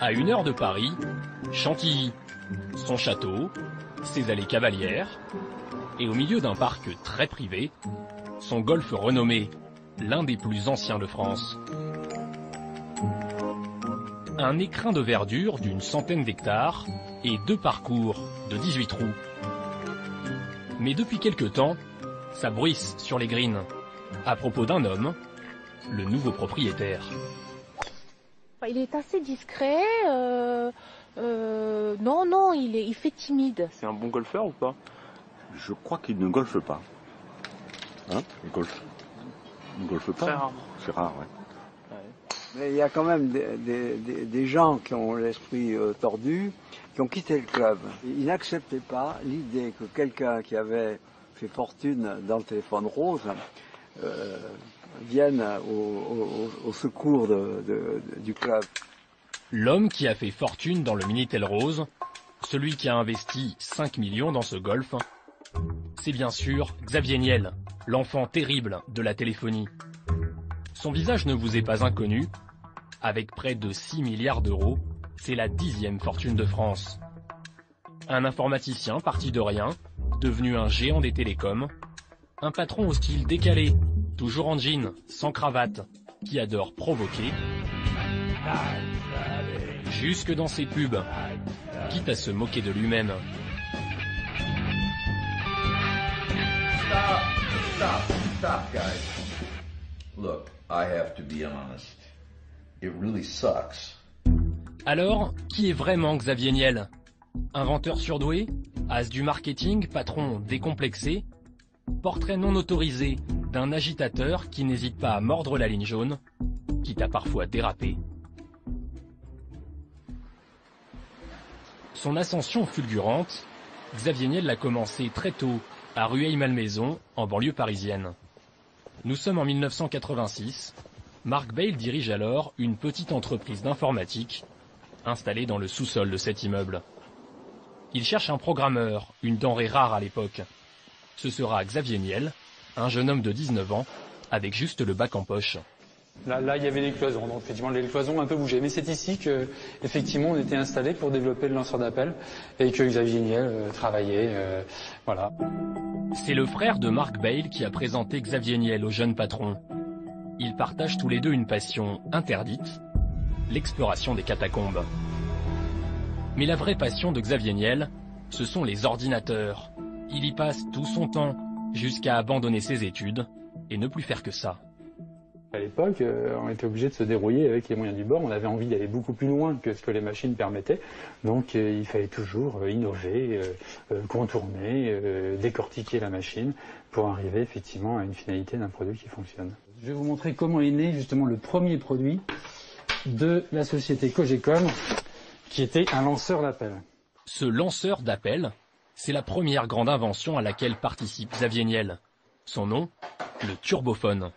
À 1 heure de Paris, Chantilly, son château, ses allées cavalières, et au milieu d'un parc très privé, son golf renommé, l'un des plus anciens de France. Un écrin de verdure d'une centaine d'hectares et 2 parcours de 18 trous. Mais depuis quelque temps, ça bruisse sur les greens, à propos d'un homme, le nouveau propriétaire. Il est assez discret, non, il fait timide. C'est un bon golfeur ou pas? Je crois qu'il ne golfe pas. Hein? Il ne golfe pas. Très rare. C'est rare, ouais. Mais il y a quand même des gens qui ont l'esprit tordu, qui ont quitté le club. Ils n'acceptaient pas l'idée que quelqu'un qui avait fait fortune dans le téléphone rose vienne au secours du club. L'homme qui a fait fortune dans le Minitel Rose, celui qui a investi 5 millions dans ce golf, c'est bien sûr Xavier Niel, l'enfant terrible de la téléphonie. Son visage ne vous est pas inconnu. Avec près de 6 milliards d'euros, c'est la 10e fortune de France. Un informaticien parti de rien, devenu un géant des télécoms, un patron au style décalé, toujours en jean, sans cravate, qui adore provoquer, jusque dans ses pubs, quitte à se moquer de lui-même. Stop, guys. Look, I have to be honest. It really sucks. Alors, qui est vraiment Xavier Niel? Inventeur surdoué, as du marketing, patron décomplexé, portrait non autorisé d'un agitateur qui n'hésite pas à mordre la ligne jaune, quitte à parfois déraper. Son ascension fulgurante, Xavier Niel l'a commencé très tôt à Rueil-Malmaison, en banlieue parisienne. Nous sommes en 1986. Mark Bale dirige alors une petite entreprise d'informatique installée dans le sous-sol de cet immeuble. Il cherche un programmeur, une denrée rare à l'époque. Ce sera Xavier Niel, un jeune homme de 19 ans, avec juste le bac en poche. Là, il y avait des cloisons, donc effectivement les cloisons ont un peu bougé. Mais c'est ici que, effectivement, on était installé pour développer le lanceur d'appel et que Xavier Niel travaillait, voilà. C'est le frère de Mark Bale qui a présenté Xavier Niel au jeune patron. Ils partagent tous les deux une passion interdite, l'exploration des catacombes. Mais la vraie passion de Xavier Niel, ce sont les ordinateurs. Il y passe tout son temps, jusqu'à abandonner ses études et ne plus faire que ça. À l'époque, on était obligé de se débrouiller avec les moyens du bord. On avait envie d'aller beaucoup plus loin que ce que les machines permettaient. Donc il fallait toujours innover, contourner, décortiquer la machine pour arriver effectivement à une finalité d'un produit qui fonctionne. Je vais vous montrer comment est né justement le premier produit de la société Cogekom, qui était un lanceur d'appel. Ce lanceur d'appel, c'est la première grande invention à laquelle participe Xavier Niel. Son nom, le turbophone.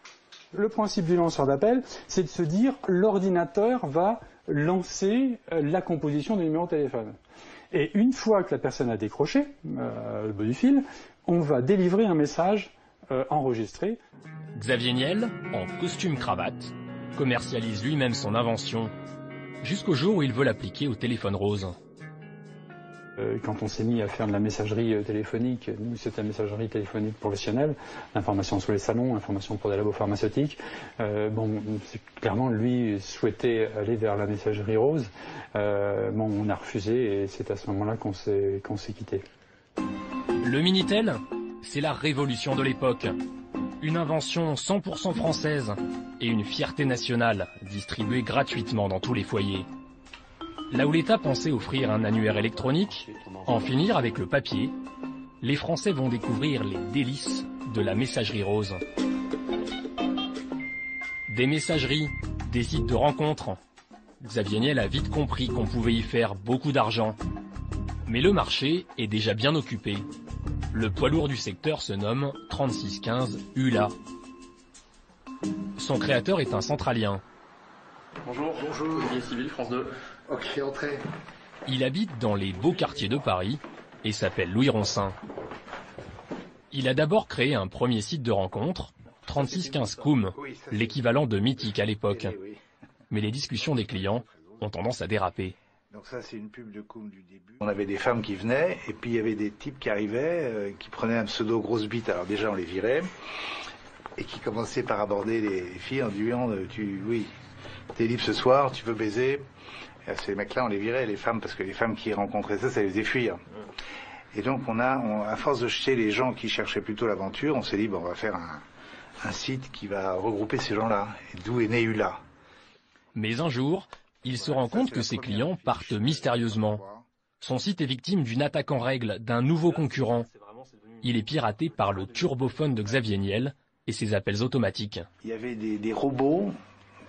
Le principe du lanceur d'appel, c'est de se dire l'ordinateur va lancer la composition du numéro de téléphone. Et une fois que la personne a décroché le bout du fil, on va délivrer un message enregistré. Xavier Niel, en costume-cravate, commercialise lui-même son invention, jusqu'au jour où il veut l'appliquer au téléphone rose. Quand on s'est mis à faire de la messagerie téléphonique, nous c'était la messagerie téléphonique professionnelle, l'information sur les salons, l'information pour des labos pharmaceutiques. Clairement, lui souhaitait aller vers la messagerie rose. On a refusé et c'est à ce moment-là qu'on s'est quitté. Le Minitel, c'est la révolution de l'époque. Une invention 100% française et une fierté nationale distribuée gratuitement dans tous les foyers. Là où l'État pensait offrir un annuaire électronique, en finir avec le papier, les Français vont découvrir les délices de la messagerie rose. Des messageries, des sites de rencontres. Xavier Niel a vite compris qu'on pouvait y faire beaucoup d'argent. Mais le marché est déjà bien occupé. Le poids lourd du secteur se nomme 3615 ULA. Son créateur est un centralien. Bonjour, Olivier Civil, France 2. Ok, entrez. Il habite dans les beaux quartiers de Paris et s'appelle Louis Roncin. Il a d'abord créé un premier site de rencontre, 3615 Coum, l'équivalent de Mythique à l'époque. Mais les discussions des clients ont tendance à déraper. Donc ça, c'est une pub de Koum du début. On avait des femmes qui venaient, et puis il y avait des types qui arrivaient, qui prenaient un pseudo grosse bite. Alors déjà, on les virait, et qui commençaient par aborder les filles en disant oui, t'es libre ce soir, tu veux baiser. Et ces mecs-là, on les virait, les femmes, parce que les femmes qui rencontraient ça les faisait fuir. Et donc, à force de jeter les gens qui cherchaient plutôt l'aventure, on s'est dit, bon, on va faire un site qui va regrouper ces gens-là. Et d'où est né ULA. Mais un jour, il se rend compte que ses clients partent mystérieusement. Son site est victime d'une attaque en règle d'un nouveau concurrent. Il est piraté par le turbophone de Xavier Niel et ses appels automatiques. Il y avait des robots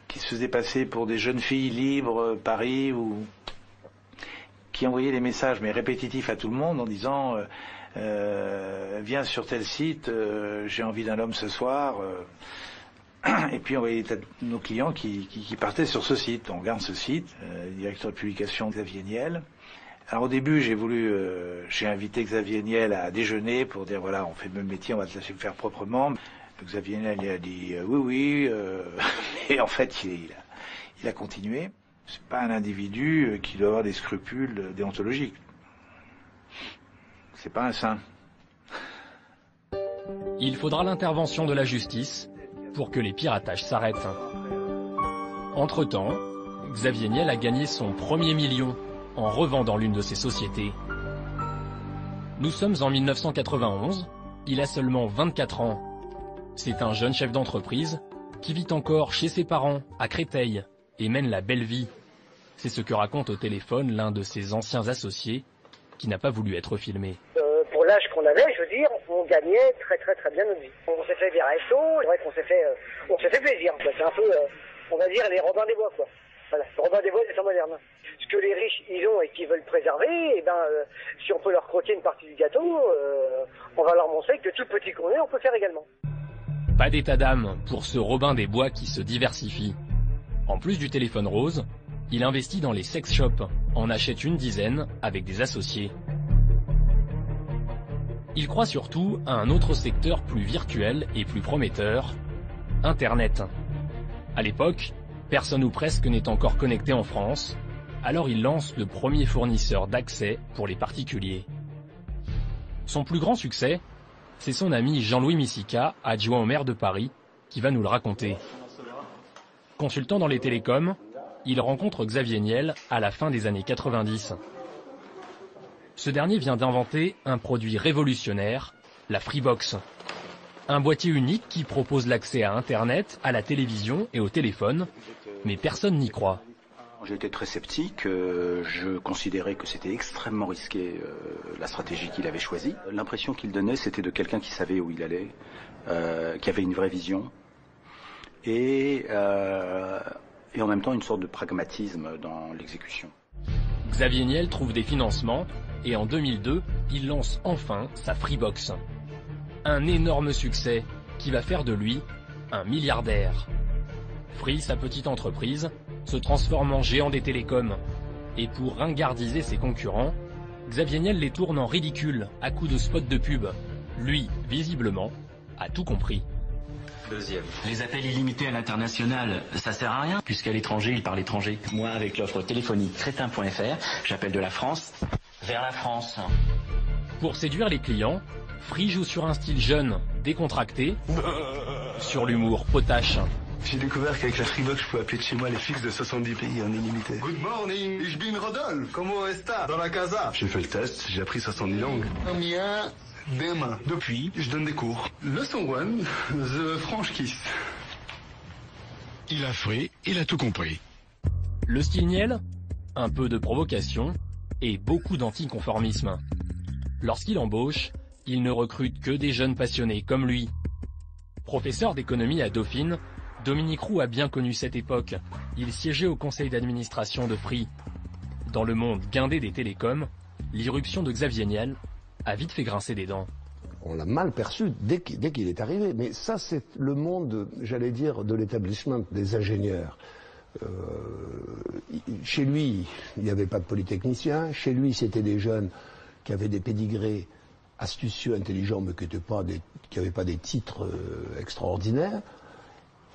qui se faisaient passer pour des jeunes filles libres, Paris, ou qui envoyaient des messages, mais répétitifs à tout le monde en disant viens sur tel site, j'ai envie d'un homme ce soir. Et puis on voyait nos clients qui partaient sur ce site. On regarde ce site, directeur de publication Xavier Niel. Alors au début, j'ai invité Xavier Niel à déjeuner pour dire voilà, on fait le même métier, on va te laisser faire proprement. Xavier Niel il a dit oui, et en fait il a continué. C'est pas un individu qui doit avoir des scrupules déontologiques. C'est pas un saint. Il faudra l'intervention de la justice pour que les piratages s'arrêtent. Entre-temps, Xavier Niel a gagné son premier million en revendant l'une de ses sociétés. Nous sommes en 1991, il a seulement 24 ans. C'est un jeune chef d'entreprise qui vit encore chez ses parents à Créteil et mène la belle vie. C'est ce que raconte au téléphone l'un de ses anciens associés qui n'a pas voulu être filmé. Pour l'âge qu'on avait, je veux dire, on gagnait très bien notre vie. On s'est fait des restos, c'est vrai qu'on s'est fait plaisir. C'est un peu, on va dire, les Robins des Bois, quoi. Voilà, les Robins des Bois des temps modernes. Ce que les riches, ils ont et qu'ils veulent préserver, et si on peut leur croquer une partie du gâteau, on va leur montrer que tout petit qu'on est, on peut faire également. Pas d'état d'âme pour ce Robin des Bois qui se diversifie. En plus du téléphone rose, il investit dans les sex shops, en achète une dizaine avec des associés. Il croit surtout à un autre secteur plus virtuel et plus prometteur, Internet. À l'époque, personne ou presque n'est encore connecté en France, alors il lance le premier fournisseur d'accès pour les particuliers. Son plus grand succès, c'est son ami Jean-Louis Missica, adjoint au maire de Paris, qui va nous le raconter. Consultant dans les télécoms, il rencontre Xavier Niel à la fin des années 90. Ce dernier vient d'inventer un produit révolutionnaire, la Freebox. Un boîtier unique qui propose l'accès à Internet, à la télévision et au téléphone, mais personne n'y croit. J'étais très sceptique, je considérais que c'était extrêmement risqué la stratégie qu'il avait choisie. L'impression qu'il donnait, c'était de quelqu'un qui savait où il allait, qui avait une vraie vision, et en même temps une sorte de pragmatisme dans l'exécution. Xavier Niel trouve des financements, et en 2002, il lance enfin sa Freebox. Un énorme succès qui va faire de lui un milliardaire. Free, sa petite entreprise, se transforme en géant des télécoms. Et pour ringardiser ses concurrents, Xavier Niel les tourne en ridicule à coups de spots de pub. Lui, visiblement, a tout compris. Deuxième. Les appels illimités à l'international, ça sert à rien, puisqu'à l'étranger, il parle étranger. Moi, avec l'offre téléphonique crétin.fr, j'appelle de la France vers la France. Pour séduire les clients, Free joue sur un style jeune, décontracté, sur l'humour potache. J'ai découvert qu'avec la Freebox, je pouvais appeler de chez moi les fixes de 70 pays en illimité. Good morning, ich bin Rodolphe. Comment está? Dans la casa. J'ai fait le test, j'ai appris 70 langues. Combien? Demain. Depuis, je donne des cours. Leçon 1, The French Kiss. Il a Free, il a tout compris. Le style Niel, un peu de provocation et beaucoup d'anticonformisme. Lorsqu'il embauche, il ne recrute que des jeunes passionnés comme lui. Professeur d'économie à Dauphine, Dominique Roux a bien connu cette époque. Il siégeait au conseil d'administration de Free. Dans le monde guindé des télécoms, l'irruption de Xavier Niel a vite fait grincer des dents. On l'a mal perçu dès qu'il est arrivé. Mais ça, c'est le monde, j'allais dire, de l'établissement des ingénieurs. Chez lui, il n'y avait pas de polytechniciens. Chez lui, c'était des jeunes qui avaient des pédigrés astucieux, intelligents, mais qui n'avaient pas des titres extraordinaires.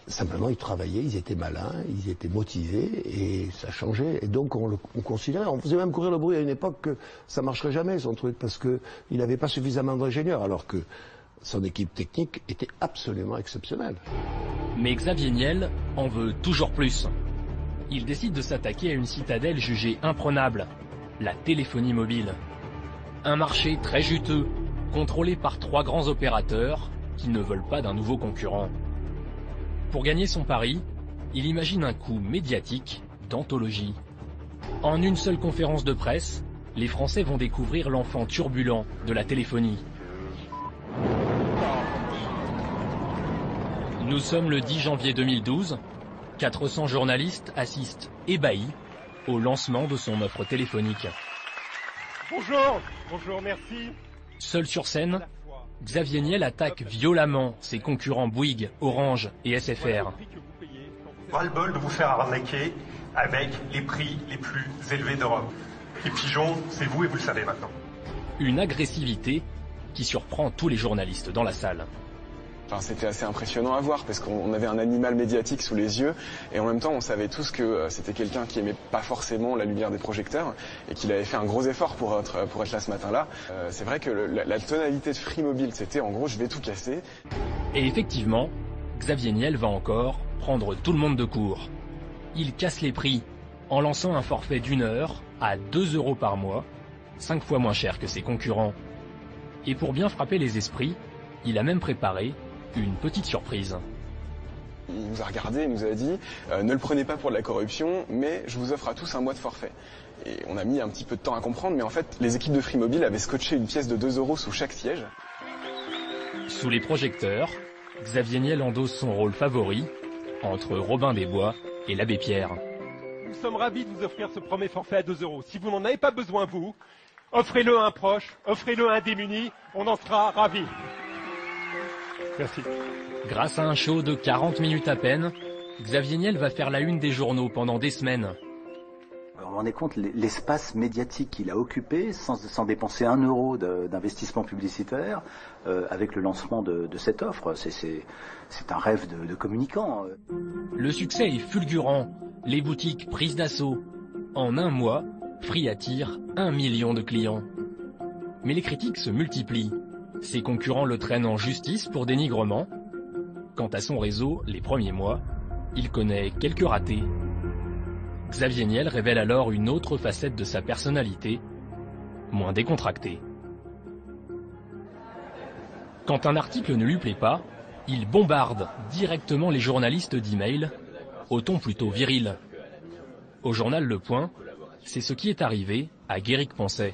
Simplement, ils travaillaient, ils étaient malins, ils étaient motivés et ça changeait. Et donc, on considérait, on faisait même courir le bruit à une époque que ça marcherait jamais, son truc, parce qu'il n'avait pas suffisamment d'ingénieurs, alors que son équipe technique était absolument exceptionnelle. Mais Xavier Niel en veut toujours plus. Il décide de s'attaquer à une citadelle jugée imprenable, la téléphonie mobile. Un marché très juteux, contrôlé par 3 grands opérateurs qui ne veulent pas d'un nouveau concurrent. Pour gagner son pari, il imagine un coup médiatique d'anthologie. En une seule conférence de presse, les Français vont découvrir l'enfant turbulent de la téléphonie. Nous sommes le 10 janvier 2012. 400 journalistes assistent ébahis au lancement de son offre téléphonique. Bonjour, merci. Seul sur scène, Xavier Niel attaque violemment ses concurrents Bouygues, Orange et SFR. Ras-le-bol de vous faire arnaquer avec les prix les plus élevés d'Europe. Les pigeons, c'est vous et vous le savez maintenant. Une agressivité qui surprend tous les journalistes dans la salle. Enfin, c'était assez impressionnant à voir parce qu'on avait un animal médiatique sous les yeux et en même temps on savait tous que c'était quelqu'un qui aimait pas forcément la lumière des projecteurs et qu'il avait fait un gros effort pour être là ce matin-là. C'est vrai que la tonalité de Free Mobile, c'était en gros je vais tout casser. Et effectivement, Xavier Niel va encore prendre tout le monde de court. Il casse les prix en lançant un forfait d'1 heure à 2 € par mois, 5 fois moins cher que ses concurrents. Et pour bien frapper les esprits, il a même préparé une petite surprise. Il nous a regardé et nous a dit ne le prenez pas pour de la corruption, mais je vous offre à tous un mois de forfait. Et on a mis un petit peu de temps à comprendre, mais en fait, les équipes de Free Mobile avaient scotché une pièce de 2 € sous chaque siège. Sous les projecteurs, Xavier Niel endosse son rôle favori entre Robin des Bois et l'abbé Pierre. Nous sommes ravis de vous offrir ce premier forfait à 2 €. Si vous n'en avez pas besoin, vous, offrez-le à un proche, offrez-le à un démuni, on en sera ravis. Merci. Grâce à un show de 40 minutes à peine, Xavier Niel va faire la une des journaux pendant des semaines. On vous rendez compte l'espace médiatique qu'il a occupé sans dépenser 1 € d'investissement publicitaire avec le lancement de cette offre. C'est un rêve de communicant. Le succès est fulgurant, les boutiques prises d'assaut. En un mois, Free attire 1 million de clients. Mais les critiques se multiplient. Ses concurrents le traînent en justice pour dénigrement. Quant à son réseau, les premiers mois, il connaît quelques ratés. Xavier Niel révèle alors une autre facette de sa personnalité, moins décontractée. Quand un article ne lui plaît pas, il bombarde directement les journalistes d'email, au ton plutôt viril. Au journal Le Point, c'est ce qui est arrivé à Guéric Poncet.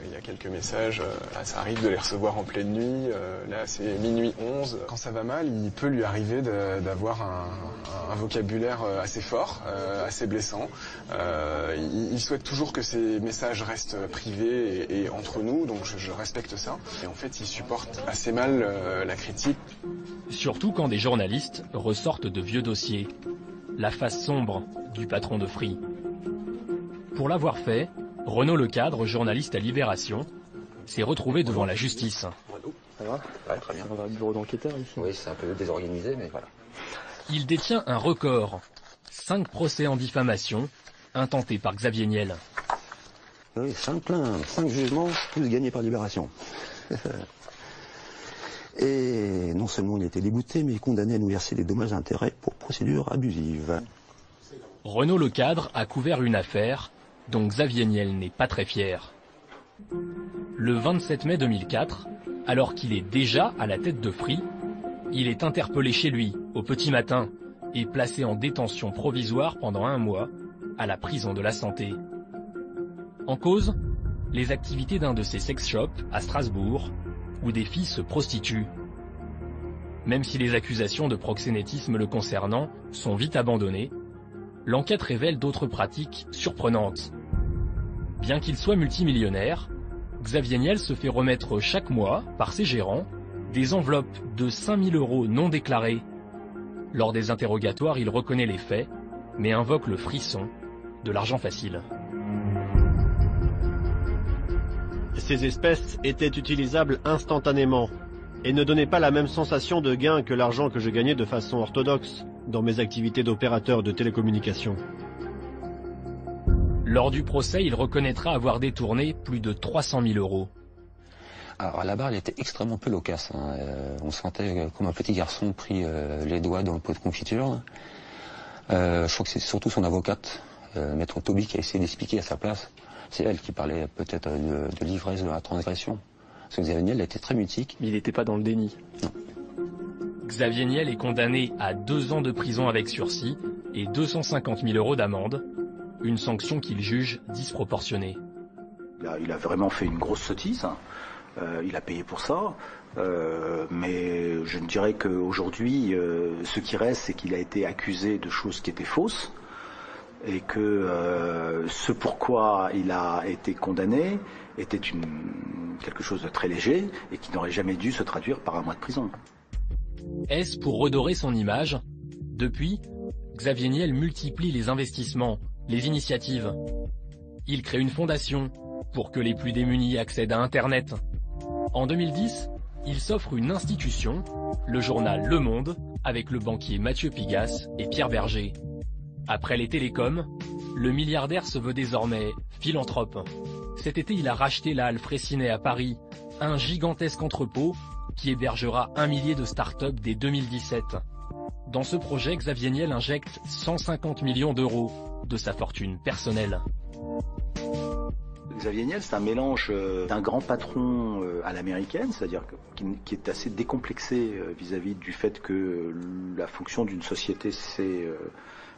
Il y a quelques messages, ça arrive de les recevoir en pleine nuit, là c'est minuit 11. Quand ça va mal, il peut lui arriver d'avoir un vocabulaire assez fort, assez blessant. Il souhaite toujours que ces messages restent privés et entre nous, donc je respecte ça. Et en fait, il supporte assez mal la critique. Surtout quand des journalistes ressortent de vieux dossiers. La face sombre du patron de Free. Pour l'avoir fait, Renaud Lecadre, journaliste à Libération, s'est retrouvé devant la justice. Ça va ? Ouais, très bien. On va au bureau d'enquêteur ici. Oui, c'est un peu désorganisé, mais voilà. Il détient un record. 5 procès en diffamation, intentés par Xavier Niel. Oui, 5 plaintes, 5 jugements, plus gagnés par Libération. Et non seulement il était débouté, mais condamné à nous verser des dommages et intérêts pour procédure abusive. Renaud Lecadre a couvert une affaire dont Xavier Niel n'est pas très fier. Le 27 mai 2004, alors qu'il est déjà à la tête de Free, il est interpellé chez lui au petit matin et placé en détention provisoire pendant 1 mois à la prison de la Santé. En cause, les activités d'un de ses sex shops à Strasbourg, où des filles se prostituent. Même si les accusations de proxénétisme le concernant sont vite abandonnées, l'enquête révèle d'autres pratiques surprenantes. Bien qu'il soit multimillionnaire, Xavier Niel se fait remettre chaque mois, par ses gérants, des enveloppes de 5 000 € non déclarées. Lors des interrogatoires, il reconnaît les faits, mais invoque le frisson de l'argent facile. Ces espèces étaient utilisables instantanément. et ne donnait pas la même sensation de gain que l'argent que je gagnais de façon orthodoxe dans mes activités d'opérateur de télécommunications. Lors du procès, il reconnaîtra avoir détourné plus de 300 000 euros. Alors à la barre, il était extrêmement peu loquace. On se sentait comme un petit garçon pris les doigts dans le pot de confiture. Je crois que c'est surtout son avocate, Maître Toby, qui a essayé d'expliquer à sa place. C'est elle qui parlait peut-être de l'ivresse de la transgression. Parce que Xavier Niel était très mutique. Mais il n'était pas dans le déni. Non. Xavier Niel est condamné à 2 ans de prison avec sursis et 250 000 euros d'amende. Une sanction qu'il juge disproportionnée. Il a vraiment fait une grosse sottise. Il a payé pour ça. Mais je ne dirais qu'aujourd'hui, ce qui reste, c'est qu'il a été accusé de choses qui étaient fausses. Et que ce pourquoi il a été condamné était quelque chose de très léger et qui n'aurait jamais dû se traduire par 1 mois de prison. Est-ce pour redorer son image? Depuis, Xavier Niel multiplie les investissements, les initiatives. Il crée une fondation pour que les plus démunis accèdent à Internet. En 2010, il s'offre une institution, le journal Le Monde, avec le banquier Mathieu Pigasse et Pierre Berger. Après les télécoms, le milliardaire se veut désormais philanthrope. Cet été, il a racheté la Halle Fraissinet à Paris, un gigantesque entrepôt qui hébergera 1 millier de start-up dès 2017. Dans ce projet, Xavier Niel injecte 150 millions d'euros de sa fortune personnelle. Xavier Niel, c'est un mélange d'un grand patron à l'américaine, c'est-à-dire qui est assez décomplexé vis-à-vis du fait que la fonction d'une société, c'est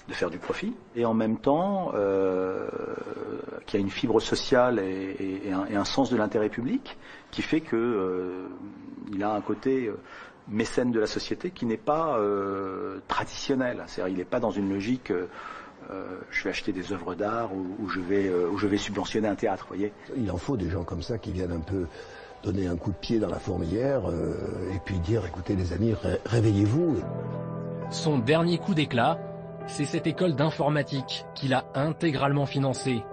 de faire du profit, et en même temps qui a une fibre sociale et un sens de l'intérêt public qui fait que il a un côté mécène de la société qui n'est pas traditionnel. C'est-à-dire, il n'est pas dans une logique je vais acheter des œuvres d'art ou je vais subventionner un théâtre, voyez. Il en faut des gens comme ça qui viennent un peu donner un coup de pied dans la fourmilière et puis dire, écoutez les amis, réveillez-vous. Son dernier coup d'éclat, c'est cette école d'informatique qu'il a intégralement financée.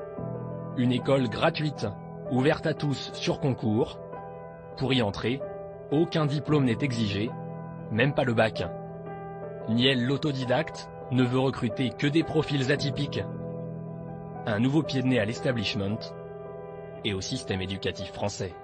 Une école gratuite, ouverte à tous sur concours. Pour y entrer, aucun diplôme n'est exigé, même pas le bac. Niel, l'autodidacte, ne veut recruter que des profils atypiques. Un nouveau pied de nez à l'establishment et au système éducatif français.